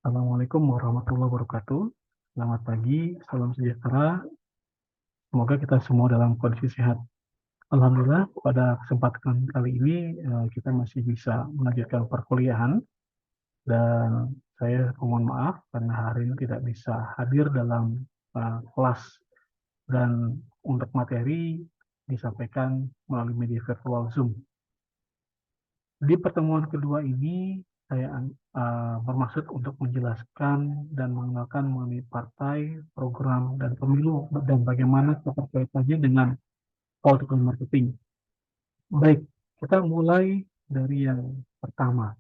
Assalamualaikum warahmatullahi wabarakatuh. Selamat pagi, salam sejahtera. Semoga kita semua dalam kondisi sehat. Alhamdulillah, pada kesempatan kali ini kita masih bisa melanjutkan perkuliahan dan saya mohon maaf karena hari ini tidak bisa hadir dalam kelas dan untuk materi disampaikan melalui media virtual Zoom. Di pertemuan kedua ini, saya bermaksud untuk menjelaskan dan mengenalkan mengenai partai, program, dan pemilu, dan bagaimana keterkaitannya dengan political marketing. Baik, kita mulai dari yang pertama.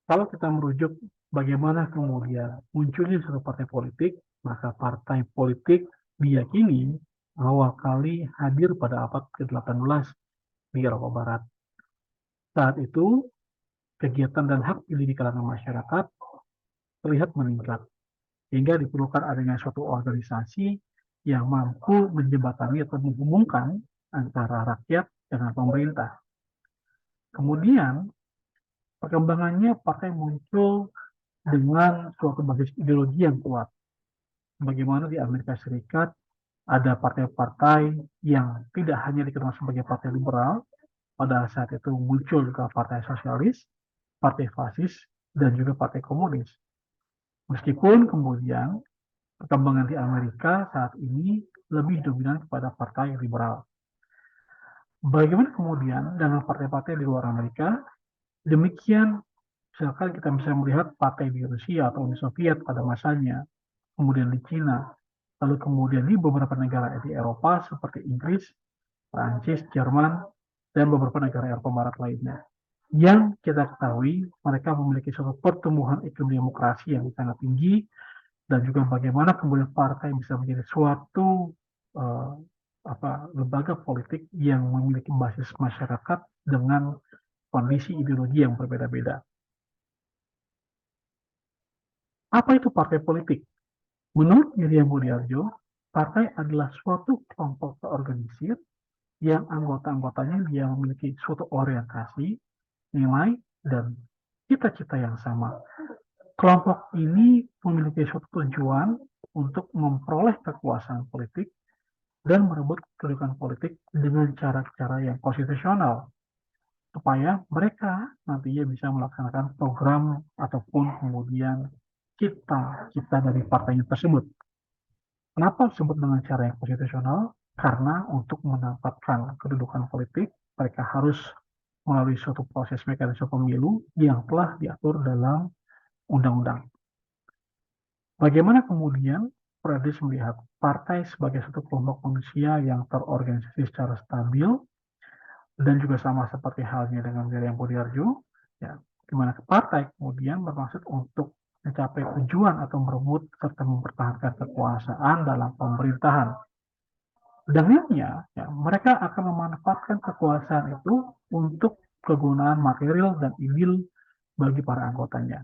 Kalau kita merujuk bagaimana kemudian munculnya satu partai politik, maka partai politik diyakini awal kali hadir pada abad ke-18 di Eropa Barat. Saat itu, kegiatan dan hak pilih di kalangan masyarakat terlihat meningkat, sehingga diperlukan adanya suatu organisasi yang mampu menjembatani atau menghubungkan antara rakyat dengan pemerintah. Kemudian, perkembangannya partai muncul dengan suatu basis ideologi yang kuat. Bagaimana di Amerika Serikat ada partai-partai yang tidak hanya dikenal sebagai partai liberal, pada saat itu muncul juga partai sosialis, partai fasis, dan juga partai komunis. Meskipun kemudian perkembangan di Amerika saat ini lebih dominan kepada partai liberal. Bagaimana kemudian dengan partai-partai di luar Amerika? Demikian, misalkan kita bisa melihat partai di Rusia atau Uni Soviet pada masanya, kemudian di Cina, lalu kemudian di beberapa negara di Eropa seperti Inggris, Prancis, Jerman, dan beberapa negara Eropa Barat lainnya. Yang kita ketahui, mereka memiliki suatu pertumbuhan iklim demokrasi yang sangat tinggi, dan juga bagaimana kemudian partai bisa menjadi suatu uh, lembaga politik yang memiliki basis masyarakat dengan kondisi ideologi yang berbeda-beda. Apa itu partai politik? Menurut Miriam Budiarjo, partai adalah suatu kelompok terorganisir yang anggota-anggotanya dia memiliki suatu orientasi, nilai, dan cita-cita yang sama. Kelompok ini memiliki suatu tujuan untuk memperoleh kekuasaan politik dan merebut kedudukan politik dengan cara-cara yang konstitusional supaya mereka nantinya bisa melaksanakan program ataupun kemudian cita-cita dari partainya tersebut. Kenapa disebut dengan cara yang konstitusional? Karena untuk mendapatkan kedudukan politik, mereka harus melalui suatu proses mekanisme pemilu yang telah diatur dalam undang-undang. Bagaimana kemudian Pradis melihat partai sebagai satu kelompok manusia yang terorganisasi secara stabil dan juga sama seperti halnya dengan Miriam Budiarjo, ya, di mana partai kemudian bermaksud untuk mencapai tujuan atau merebut serta mempertahankan kekuasaan dalam pemerintahan. Dengannya, ya, mereka akan memanfaatkan kekuasaan itu untuk kegunaan material dan idil bagi para anggotanya.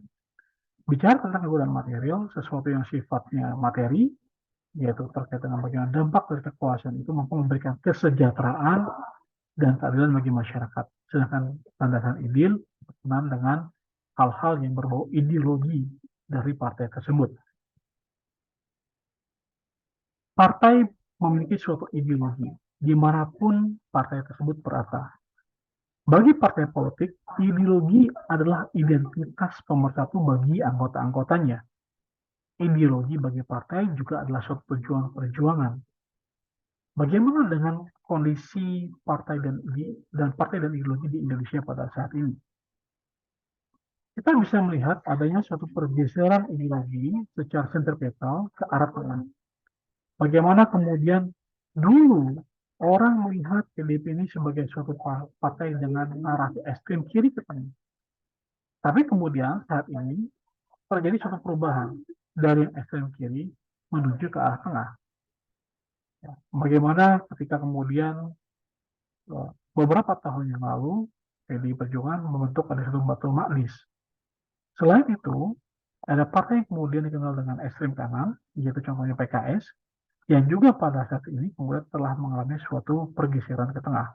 Bicara tentang kegunaan material, sesuatu yang sifatnya materi, yaitu terkait dengan bagaimana dampak dari kekuasaan itu mampu memberikan kesejahteraan dan keadilan bagi masyarakat. Sedangkan landasan idil berkenaan dengan hal-hal yang berbau ideologi dari partai tersebut. Partai memiliki suatu ideologi, dimanapun partai tersebut berada. Bagi partai politik, ideologi adalah identitas pemersatu bagi anggota-anggotanya. Ideologi bagi partai juga adalah suatu tujuan perjuangan. Bagaimana dengan kondisi partai dan ideologi di Indonesia pada saat ini? Kita bisa melihat adanya suatu pergeseran ideologi secara sentripetal ke arah tengah. Bagaimana kemudian dulu orang melihat PDIP ini sebagai suatu partai dengan narasi ekstrem kiri ke tengah. Tapi kemudian saat ini terjadi suatu perubahan dari yang ekstrem kiri menuju ke arah tengah. Bagaimana ketika kemudian beberapa tahun yang lalu PDI Perjuangan membentuk ada satu batu maklis. Selain itu, ada partai yang kemudian dikenal dengan ekstrem kanan, yaitu contohnya PKS, yang juga pada saat ini kemudian telah mengalami suatu pergeseran ke tengah.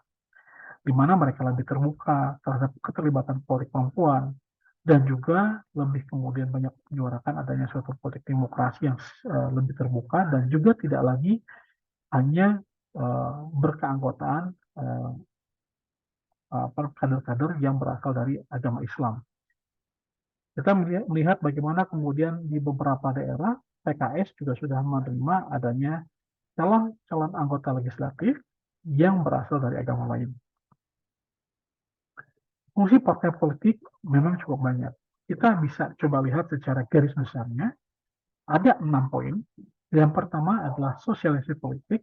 di mana mereka lebih terbuka terhadap keterlibatan politik perempuan, dan juga lebih kemudian banyak menyuarakan adanya suatu politik demokrasi yang lebih terbuka, dan juga tidak lagi hanya berkeanggotaan kader-kader yang berasal dari agama Islam. Kita melihat bagaimana kemudian di beberapa daerah PKS juga sudah menerima adanya calon anggota legislatif yang berasal dari agama lain. Fungsi partai politik memang cukup banyak. Kita bisa coba lihat secara garis besarnya, ada 6 poin. Yang pertama adalah sosialisasi politik,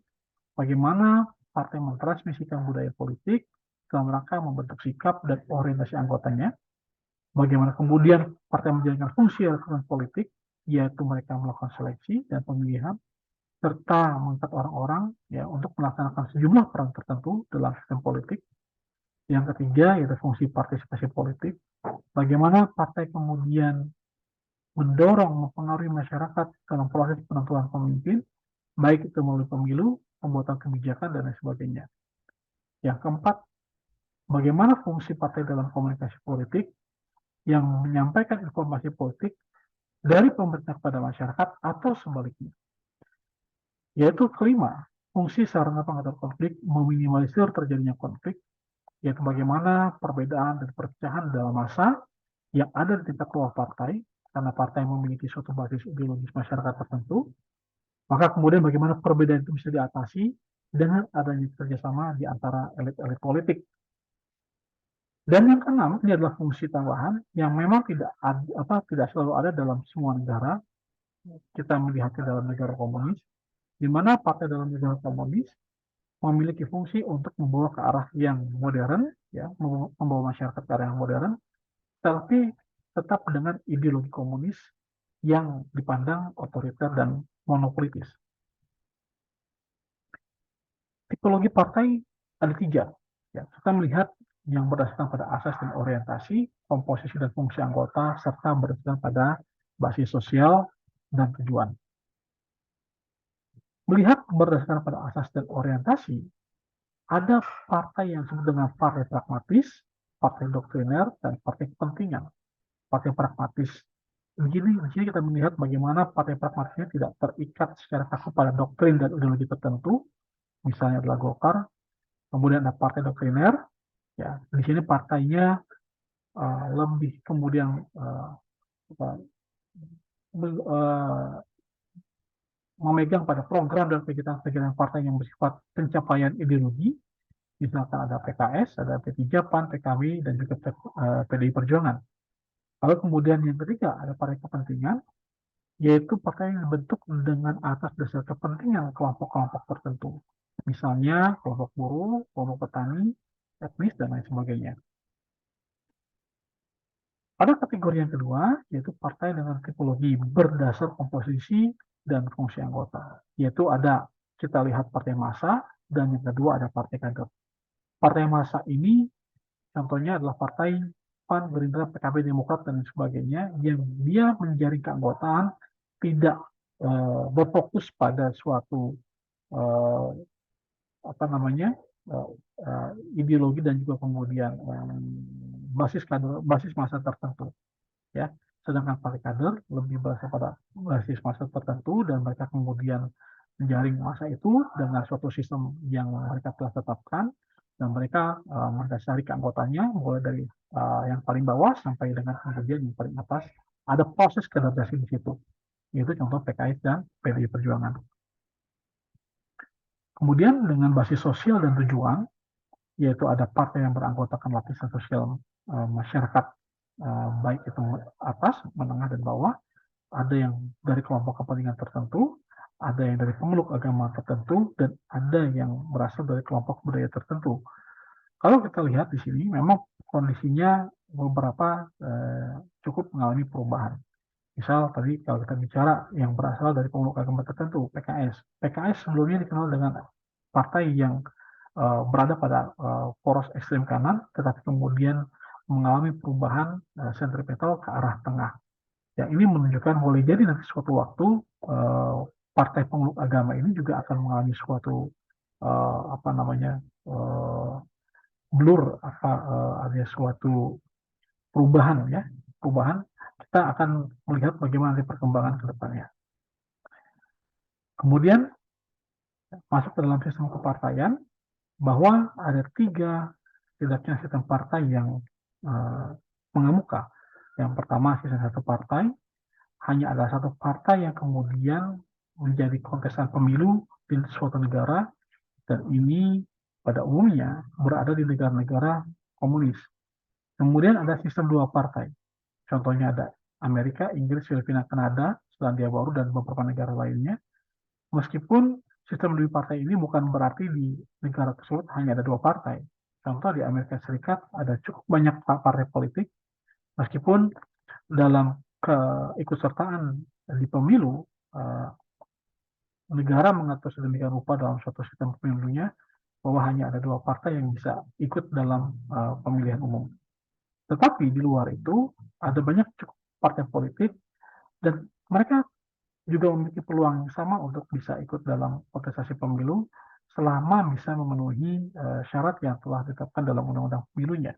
bagaimana partai mentransmisikan budaya politik dalam rangka membentuk sikap dan orientasi anggotanya. Bagaimana kemudian partai menjalankan fungsi elektoral politik, yaitu mereka melakukan seleksi dan pemilihan, serta mengangkat orang-orang ya untuk melaksanakan sejumlah peran tertentu dalam sistem politik. Yang ketiga yaitu fungsi partisipasi politik, bagaimana partai kemudian mendorong, mempengaruhi masyarakat dalam proses penentuan pemimpin, baik itu melalui pemilu, pembuatan kebijakan, dan lain sebagainya. Yang keempat, bagaimana fungsi partai dalam komunikasi politik yang menyampaikan informasi politik dari pemerintah kepada masyarakat atau sebaliknya. Yaitu kelima, fungsi sarana pengatur konflik meminimalisir terjadinya konflik, yaitu bagaimana perbedaan dan perpecahan dalam massa yang ada di tingkat luar partai, karena partai memiliki suatu basis ideologis masyarakat tertentu, maka kemudian bagaimana perbedaan itu bisa diatasi dengan adanya kerjasama di antara elit-elit politik. Dan yang keenam, ini adalah fungsi tambahan yang memang tidak selalu ada dalam semua negara. Kita melihatnya dalam negara komunis, di mana partai dalam negara komunis memiliki fungsi untuk membawa ke arah yang modern, ya, membawa masyarakat ke arah yang modern, tapi tetap dengan ideologi komunis yang dipandang otoriter dan monopolitis. Tipologi partai ada 3. Ya, kita melihat yang berdasarkan pada asas dan orientasi, komposisi dan fungsi anggota, serta berdasarkan pada basis sosial dan tujuan. Melihat berdasarkan pada asas dan orientasi, ada partai yang disebut dengan partai pragmatis, partai doktriner, dan partai kepentingan. Partai pragmatis. Di sini kita melihat bagaimana partai pragmatisnya tidak terikat secara kaku pada doktrin dan ideologi tertentu, misalnya adalah Golkar. Kemudian ada partai doktriner, ya di sini partainya lebih kemudian memegang pada program dan kegiatan-kegiatan partai yang bersifat pencapaian ideologi, misalkan ada PKS, ada P3, PAN, PKB, dan juga PDI Perjuangan. Lalu kemudian yang ketiga ada partai kepentingan, yaitu partai yang dibentuk dengan atas dasar kepentingan kelompok-kelompok tertentu. Misalnya kelompok buruh, kelompok petani, etnis, dan lain sebagainya. Ada kategori yang kedua, yaitu partai dengan tipologi berdasar komposisi dan fungsi anggota. Yaitu ada, kita lihat partai massa, dan yang kedua ada partai kader. Partai massa ini contohnya adalah partai PAN, Gerindra, PKB, Demokrat, dan sebagainya, yang dia menjaring keanggotaan tidak berfokus pada suatu ideologi dan juga kemudian basis massa tertentu, ya. Sedangkan partai kader lebih berasal pada basis massa tertentu dan mereka kemudian menjaring massa itu dengan suatu sistem yang mereka telah tetapkan, dan mereka mendasari keanggotanya mulai dari yang paling bawah sampai dengan kemudian yang paling atas. Ada proses kaderisasi di situ, yaitu contoh PKS dan PDI Perjuangan. Kemudian dengan basis sosial dan tujuan, yaitu ada partai yang beranggotakan lapisan sosial masyarakat, baik itu atas, menengah, dan bawah. Ada yang dari kelompok kepentingan tertentu, ada yang dari pemeluk agama tertentu, dan ada yang berasal dari kelompok budaya tertentu. Kalau kita lihat di sini, memang kondisinya beberapa cukup mengalami perubahan. Misal tadi kalau kita bicara yang berasal dari pemeluk agama tertentu, PKS. PKS sebelumnya dikenal dengan partai yang berada pada poros ekstrem kanan, tetapi kemudian mengalami perubahan sentripetal ke arah tengah. Ya, ini menunjukkan boleh jadi nanti suatu waktu partai pemeluk agama ini juga akan mengalami suatu blur ada suatu perubahan ya, perubahan, kita akan melihat bagaimana nanti perkembangan ke depannya. Kemudian masuk ke dalam sistem kepartaian, bahwa ada tiga setidaknya sistem partai yang mengemuka. Yang pertama, sistem satu partai, hanya ada satu partai yang kemudian menjadi kontestan pemilu di suatu negara, dan ini pada umumnya berada di negara-negara komunis. Kemudian ada sistem dua partai, contohnya ada Amerika, Inggris, Filipina, Kanada, Selandia Baru, dan beberapa negara lainnya. Meskipun sistem dua partai ini bukan berarti di negara tersebut hanya ada dua partai. Contoh di Amerika Serikat ada cukup banyak partai politik, meskipun dalam keikutsertaan di pemilu, negara mengatur sedemikian rupa dalam suatu sistem pemilunya bahwa hanya ada dua partai yang bisa ikut dalam pemilihan umum. Tetapi di luar itu ada banyak cukup partai politik, dan mereka juga memiliki peluang yang sama untuk bisa ikut dalam kontestasi pemilu selama bisa memenuhi syarat yang telah ditetapkan dalam undang-undang pemilunya.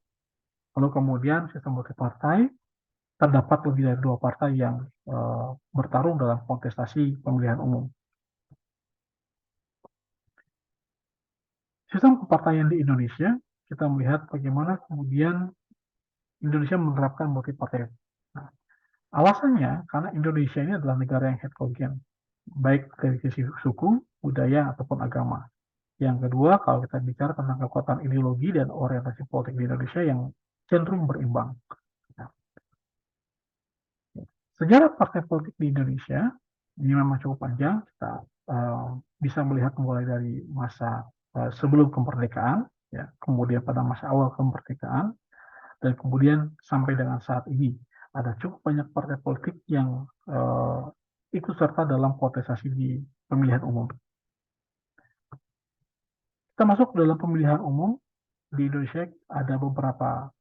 Lalu kemudian sistem multipartai, terdapat lebih dari dua partai yang bertarung dalam kontestasi pemilihan umum. Sistem kepartaian di Indonesia, kita melihat bagaimana kemudian Indonesia menerapkan multipartai. Nah, alasannya karena Indonesia ini adalah negara yang heterogen, baik dari sisi suku, budaya, ataupun agama. Yang kedua, kalau kita bicara tentang kekuatan ideologi dan orientasi politik di Indonesia yang cenderung berimbang. Nah, sejarah partai politik di Indonesia ini memang cukup panjang. Kita bisa melihat mulai dari masa sebelum kemerdekaan, ya, kemudian pada masa awal kemerdekaan, dan kemudian sampai dengan saat ini ada cukup banyak partai politik yang ikut serta dalam kontestasi di pemilihan umum. Kita masuk dalam pemilihan umum di Indonesia, ada beberapa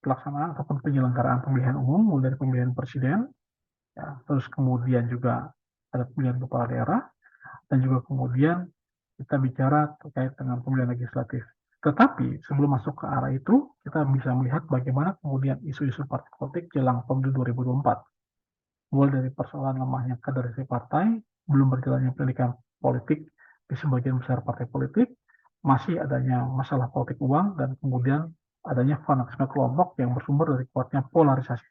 pelaksanaan ataupun penyelenggaraan pemilihan umum, mulai dari pemilihan presiden, ya, terus kemudian juga ada pemilihan kepala daerah, dan juga kemudian kita bicara terkait dengan pemilihan legislatif. Tetapi sebelum masuk ke arah itu, kita bisa melihat bagaimana kemudian isu-isu partai politik jelang pemilu 2024. Mulai dari persoalan lemahnya kaderisasi partai, belum berjalannya pendidikan politik di sebagian besar partai politik, masih adanya masalah politik uang, dan kemudian adanya fanatisme kelompok yang bersumber dari kuatnya polarisasi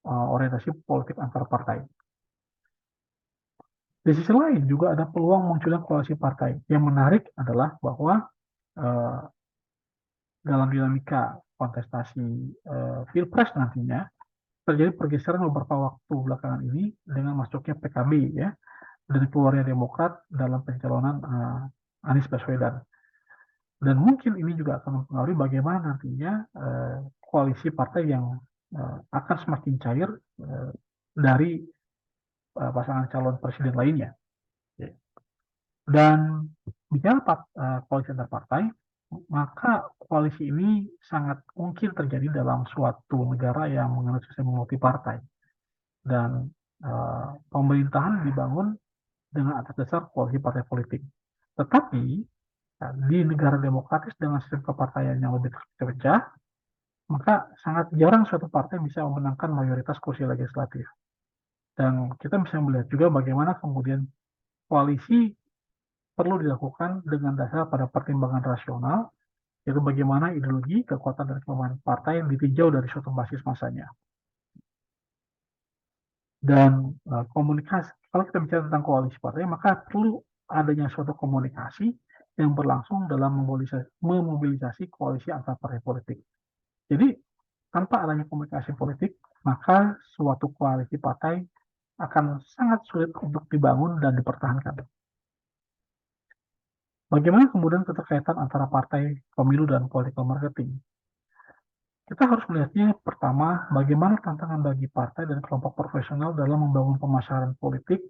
orientasi politik antar partai. Di sisi lain juga ada peluang munculnya koalisi partai. Yang menarik adalah bahwa dalam dinamika kontestasi Pilpres nantinya terjadi pergeseran beberapa waktu belakangan ini dengan masuknya PKB, ya, dan keluarnya Demokrat dalam pencalonan Anies Baswedan. Dan mungkin ini juga akan mempengaruhi bagaimana nantinya koalisi partai yang akan semakin cair dari pasangan calon presiden lainnya. Dan bicara koalisi antar partai, maka koalisi ini sangat mungkin terjadi dalam suatu negara yang menganut sistem multipartai. Dan pemerintahan dibangun dengan atas dasar koalisi partai politik. Tetapi di negara demokratis dengan sistem kepartaian yang lebih terpecah, maka sangat jarang suatu partai bisa memenangkan mayoritas kursi legislatif. Dan kita bisa melihat juga bagaimana kemudian koalisi perlu dilakukan dengan dasar pada pertimbangan rasional, yaitu bagaimana ideologi, kekuatan, dan kelemahan partai yang ditinjau dari suatu basis masanya. Dan komunikasi, kalau kita bicara tentang koalisi partai, maka perlu adanya suatu komunikasi yang berlangsung dalam memobilisasi koalisi antar partai politik. Jadi, tanpa adanya komunikasi politik, maka suatu koalisi partai akan sangat sulit untuk dibangun dan dipertahankan. Bagaimana kemudian keterkaitan antara partai, pemilu, dan political marketing? Kita harus melihatnya pertama, bagaimana tantangan bagi partai dan kelompok profesional dalam membangun pemasaran politik,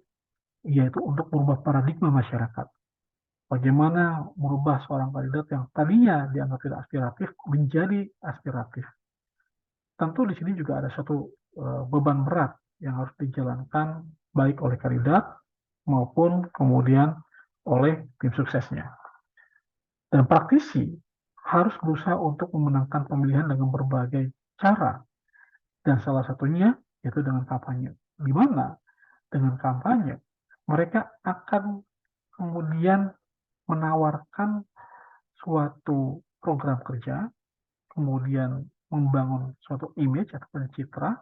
yaitu untuk merubah paradigma masyarakat. Bagaimana merubah seorang kandidat yang tadinya dianggap tidak aspiratif menjadi aspiratif. Tentu di sini juga ada satu beban berat yang harus dijalankan baik oleh kandidat maupun kemudian oleh tim suksesnya. Dan praktisi harus berusaha untuk memenangkan pemilihan dengan berbagai cara, dan salah satunya yaitu dengan kampanye. Di mana dengan kampanye mereka akan kemudian menawarkan suatu program kerja, kemudian membangun suatu image atau citra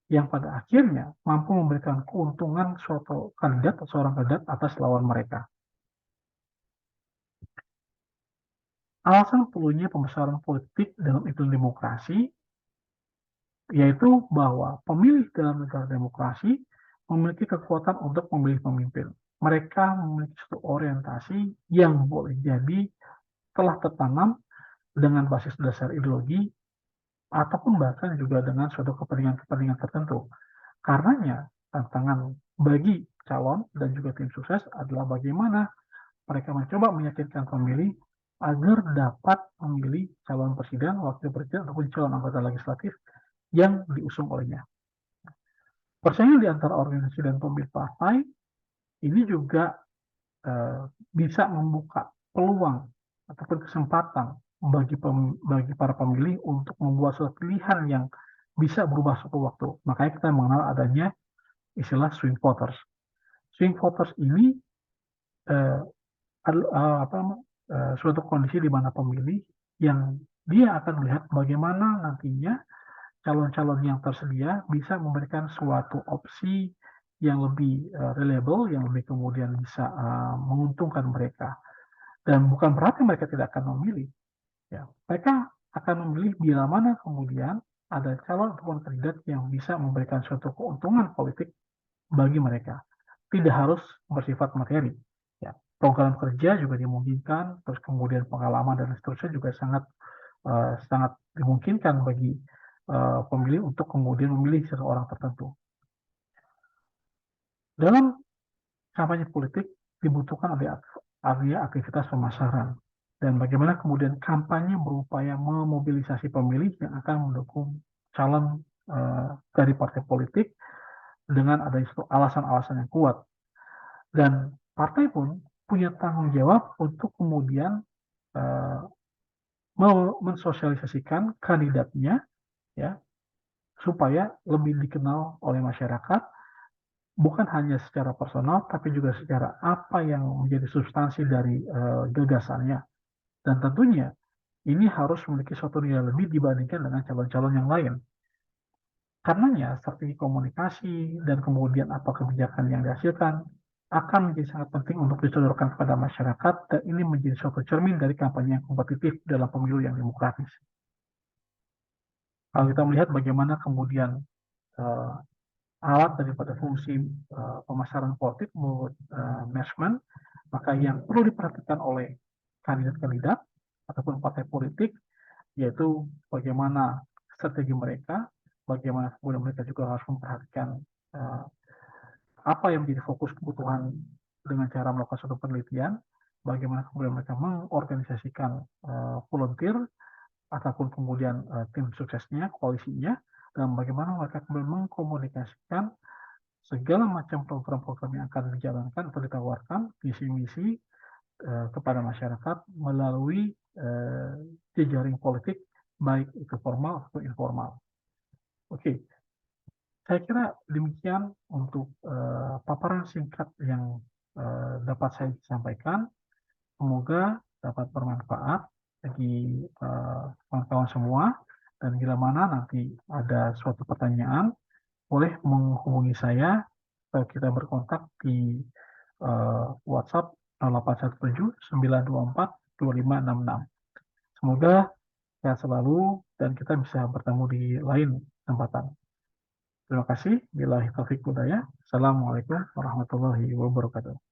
yang pada akhirnya mampu memberikan keuntungan suatu kandidat atau seorang kandidat atas lawan mereka. Alasan perlunya pembesaran politik dalam iklim demokrasi yaitu bahwa pemilih dalam negara demokrasi memiliki kekuatan untuk memilih pemimpin. Mereka memiliki suatu orientasi yang boleh jadi telah tertanam dengan basis dasar ideologi ataupun bahkan juga dengan suatu kepentingan-kepentingan tertentu. Karenanya, tantangan bagi calon dan juga tim sukses adalah bagaimana mereka mencoba meyakinkan pemilih agar dapat memilih calon presiden, wakil presiden, ataupun calon anggota legislatif yang diusung olehnya. Persaingan di antara organisasi dan pemilih partai ini juga bisa membuka peluang ataupun kesempatan bagi para pemilih untuk membuat suatu pilihan yang bisa berubah suatu waktu. Makanya kita mengenal adanya istilah swing voters. Swing voters ini uh, suatu kondisi di mana pemilih yang dia akan melihat bagaimana nantinya calon-calon yang tersedia bisa memberikan suatu opsi yang lebih reliable, yang lebih kemudian bisa menguntungkan mereka. Dan bukan berarti mereka tidak akan memilih. Ya, mereka akan memilih bila mana kemudian ada calon ataupun kandidat yang bisa memberikan suatu keuntungan politik bagi mereka. Tidak harus bersifat materi. Ya, program kerja juga dimungkinkan, terus kemudian pengalaman dan seterusnya juga sangat dimungkinkan bagi pemilih untuk kemudian memilih seseorang tertentu. Dalam kampanye politik dibutuhkan area aktivitas pemasaran dan bagaimana kemudian kampanye berupaya memobilisasi pemilih yang akan mendukung calon dari partai politik dengan adanya alasan-alasan yang kuat. Dan partai pun punya tanggung jawab untuk kemudian mensosialisasikan kandidatnya ya supaya lebih dikenal oleh masyarakat, bukan hanya secara personal tapi juga secara apa yang menjadi substansi dari gagasannya. Dan tentunya ini harus memiliki suatu nilai lebih dibandingkan dengan calon-calon yang lain. Karenanya strategi komunikasi dan kemudian apa kebijakan yang dihasilkan akan menjadi sangat penting untuk disodorkan kepada masyarakat, dan ini menjadi suatu cermin dari kampanye yang kompetitif dalam pemilu yang demokratis. Kalau kita melihat bagaimana kemudian alat daripada fungsi pemasaran politik menurut Mersman, maka yang perlu diperhatikan oleh kandidat-kandidat ataupun partai politik yaitu bagaimana strategi mereka, bagaimana kemudian mereka juga harus memperhatikan apa yang menjadi fokus kebutuhan dengan cara melakukan suatu penelitian, bagaimana kemudian mereka mengorganisasikan volunteer ataupun kemudian tim suksesnya, koalisinya, dan bagaimana mereka kemudian mengkomunikasikan segala macam program-program yang akan dijalankan atau ditawarkan, visi-misi kepada masyarakat melalui jejaring politik, baik itu formal atau informal. Oke, saya kira demikian untuk paparan singkat yang dapat saya sampaikan. Semoga dapat bermanfaat bagi kawan-kawan semua. Dan bila mana nanti ada suatu pertanyaan, boleh menghubungi saya. Kita berkontak di WhatsApp 0817 924 2566. Semoga sehat selalu dan kita bisa bertemu di lain kesempatan. Terima kasih. Billahi taufiq hidayah. Assalamualaikum warahmatullahi wabarakatuh.